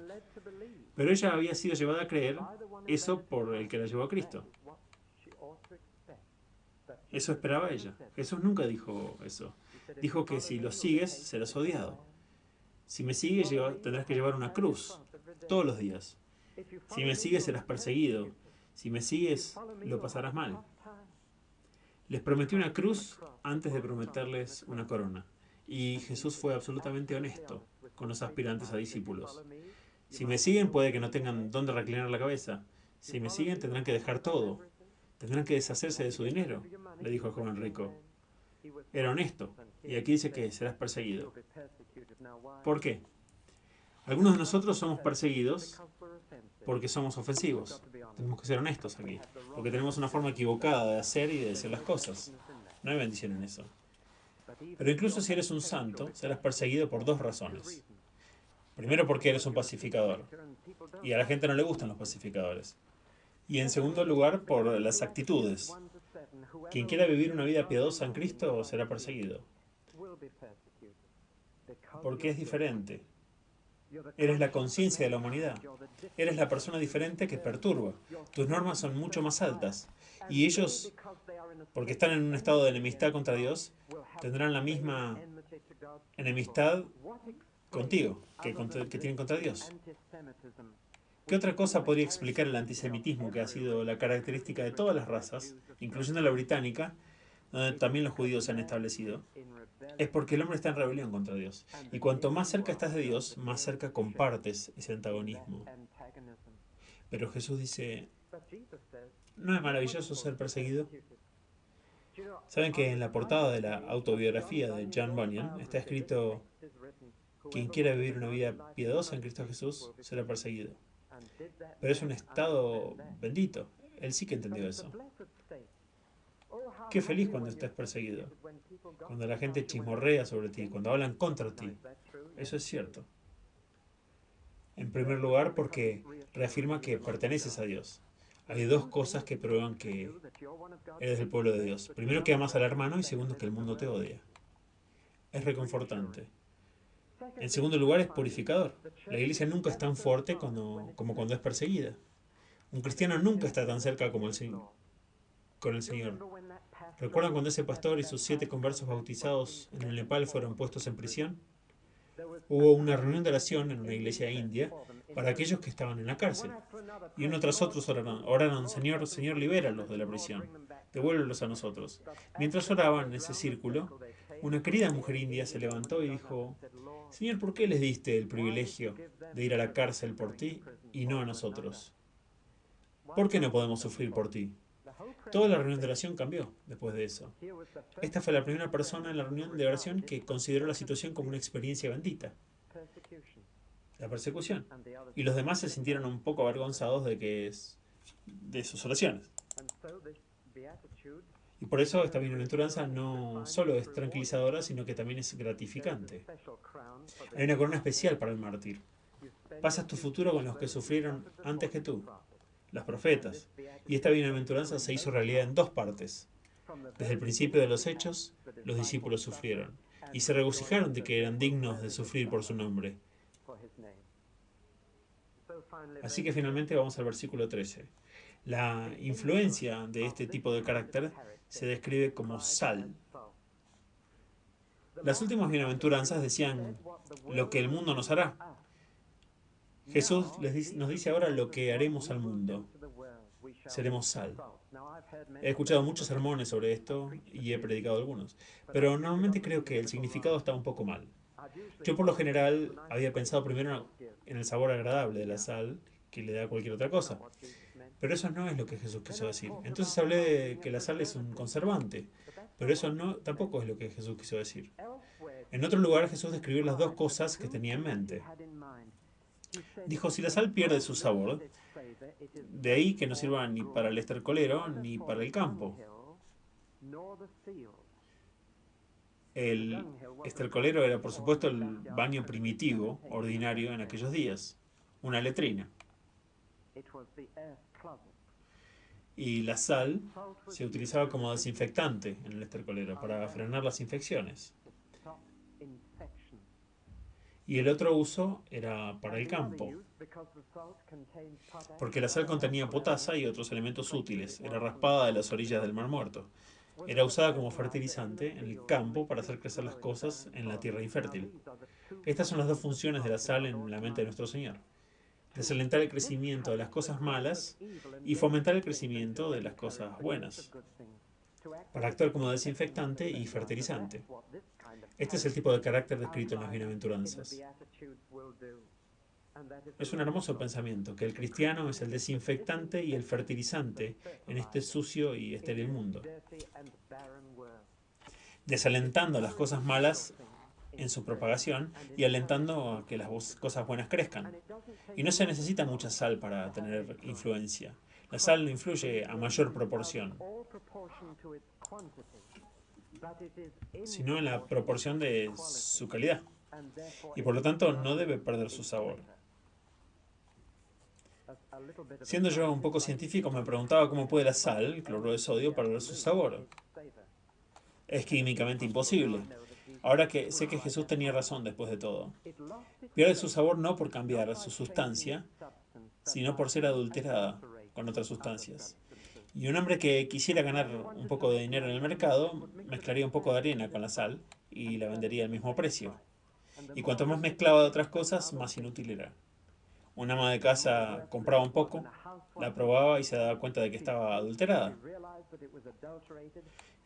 Pero ella había sido llevada a creer eso por el que la llevó a Cristo. Eso esperaba ella. Jesús nunca dijo eso. Dijo que si lo sigues, serás odiado. Si me sigues, tendrás que llevar una cruz todos los días. Si me sigues, serás perseguido. Si me sigues, lo pasarás mal. Les prometió una cruz antes de prometerles una corona. Y Jesús fue absolutamente honesto con los aspirantes a discípulos. Si me siguen, puede que no tengan dónde reclinar la cabeza. Si me siguen, tendrán que dejar todo. Tendrán que deshacerse de su dinero, le dijo el joven rico. Era honesto. Y aquí dice que serás perseguido. ¿Por qué? Algunos de nosotros somos perseguidos porque somos ofensivos. Tenemos que ser honestos aquí. Porque tenemos una forma equivocada de hacer y de decir las cosas. No hay bendición en eso. Pero incluso si eres un santo, serás perseguido por dos razones. Primero, porque eres un pacificador. Y a la gente no le gustan los pacificadores. Y en segundo lugar, por las actitudes. Quien quiera vivir una vida piadosa en Cristo será perseguido. Porque es diferente. Eres la conciencia de la humanidad. Eres la persona diferente que perturba. Tus normas son mucho más altas. Y ellos, porque están en un estado de enemistad contra Dios, tendrán la misma enemistad contigo que tienen contra Dios. ¿Qué otra cosa podría explicar el antisemitismo que ha sido la característica de todas las razas, incluyendo la británica, donde también los judíos se han establecido? Es porque el hombre está en rebelión contra Dios. Y cuanto más cerca estás de Dios, más cerca compartes ese antagonismo. Pero Jesús dice, ¿no es maravilloso ser perseguido? ¿Saben que en la portada de la autobiografía de John Bunyan está escrito, quien quiera vivir una vida piadosa en Cristo Jesús será perseguido? Pero es un estado bendito. Él sí que entendió eso. Qué feliz cuando estés perseguido. Cuando la gente chismorrea sobre ti, cuando hablan contra ti. Eso es cierto. En primer lugar, porque reafirma que perteneces a Dios. Hay dos cosas que prueban que eres del pueblo de Dios. Primero, que amas al hermano, y segundo, que el mundo te odia. Es reconfortante. En segundo lugar, es purificador. La iglesia nunca es tan fuerte como cuando es perseguida. Un cristiano nunca está tan cerca como con el Señor. ¿Recuerdan cuando ese pastor y sus 7 conversos bautizados en el Nepal fueron puestos en prisión? Hubo una reunión de oración en una iglesia india para aquellos que estaban en la cárcel. Y uno tras otro oraron, Señor, Señor, libéralos de la prisión. Devuélvelos a nosotros. Mientras oraban en ese círculo, una querida mujer india se levantó y dijo, Señor, ¿por qué les diste el privilegio de ir a la cárcel por ti y no a nosotros? ¿Por qué no podemos sufrir por ti? Toda la reunión de oración cambió después de eso. Esta fue la primera persona en la reunión de oración que consideró la situación como una experiencia bendita, la persecución. Y los demás se sintieron un poco avergonzados de sus oraciones. Y por eso esta bienaventuranza no solo es tranquilizadora, sino que también es gratificante. Hay una corona especial para el mártir. Pasas tu futuro con los que sufrieron antes que tú, los profetas. Y esta bienaventuranza se hizo realidad en 2 partes. Desde el principio de los hechos, los discípulos sufrieron, y se regocijaron de que eran dignos de sufrir por su nombre. Así que finalmente vamos al versículo 13. La influencia de este tipo de carácter se describe como sal. Las últimas bienaventuranzas decían lo que el mundo nos hará. Jesús nos dice ahora lo que haremos al mundo. Seremos sal. He escuchado muchos sermones sobre esto y he predicado algunos, pero normalmente creo que el significado está un poco mal. Yo por lo general había pensado primero en el sabor agradable de la sal que le da cualquier otra cosa. Pero eso no es lo que Jesús quiso decir. Entonces hablé de que la sal es un conservante. Pero eso no, tampoco es lo que Jesús quiso decir. En otro lugar Jesús describió las dos cosas que tenía en mente. Dijo, si la sal pierde su sabor, de ahí que no sirva ni para el estercolero ni para el campo. El estercolero era, por supuesto, el baño primitivo, ordinario en aquellos días, una letrina. Y la sal se utilizaba como desinfectante en el estercolero para frenar las infecciones. Y el otro uso era para el campo, porque la sal contenía potasa y otros elementos útiles. Era raspada de las orillas del Mar Muerto. Era usada como fertilizante en el campo para hacer crecer las cosas en la tierra infértil. Estas son las dos funciones de la sal en la mente de nuestro Señor: desalentar el crecimiento de las cosas malas y fomentar el crecimiento de las cosas buenas, para actuar como desinfectante y fertilizante. Este es el tipo de carácter descrito en las bienaventuranzas. Es un hermoso pensamiento, que el cristiano es el desinfectante y el fertilizante en este sucio y estéril mundo, desalentando las cosas malas en su propagación y alentando a que las cosas buenas crezcan. Y no se necesita mucha sal para tener influencia. La sal no influye a mayor proporción, sino en la proporción de su calidad. Y por lo tanto no debe perder su sabor. Siendo yo un poco científico, me preguntaba cómo puede la sal, el cloruro de sodio, perder su sabor. Es químicamente imposible. Ahora que sé que Jesús tenía razón después de todo. Pierde su sabor no por cambiar su sustancia, sino por ser adulterada con otras sustancias. Y un hombre que quisiera ganar un poco de dinero en el mercado, mezclaría un poco de arena con la sal y la vendería al mismo precio. Y cuanto más mezclaba de otras cosas, más inútil era. Un ama de casa compraba un poco, la probaba y se daba cuenta de que estaba adulterada.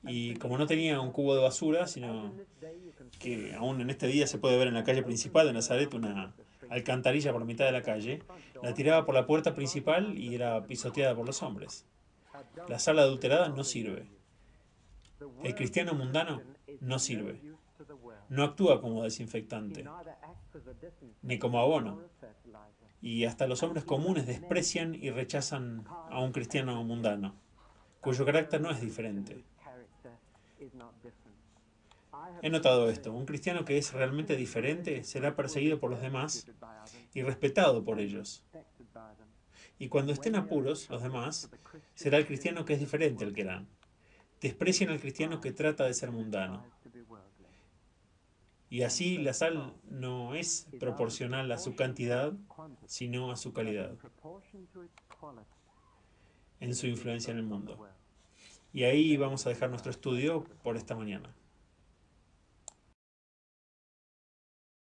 Y como no tenía un cubo de basura, sino que aún en este día se puede ver en la calle principal de Nazaret una alcantarilla por mitad de la calle, la tiraba por la puerta principal y era pisoteada por los hombres. La sal adulterada no sirve. El cristiano mundano no sirve. No actúa como desinfectante, ni como abono. Y hasta los hombres comunes desprecian y rechazan a un cristiano mundano, cuyo carácter no es diferente. He notado esto: un cristiano que es realmente diferente será perseguido por los demás y respetado por ellos. Y cuando estén apuros, los demás, será el cristiano que es diferente el que harán. Desprecian al cristiano que trata de ser mundano. Y así la sal no es proporcional a su cantidad, sino a su calidad, en su influencia en el mundo. Y ahí vamos a dejar nuestro estudio por esta mañana.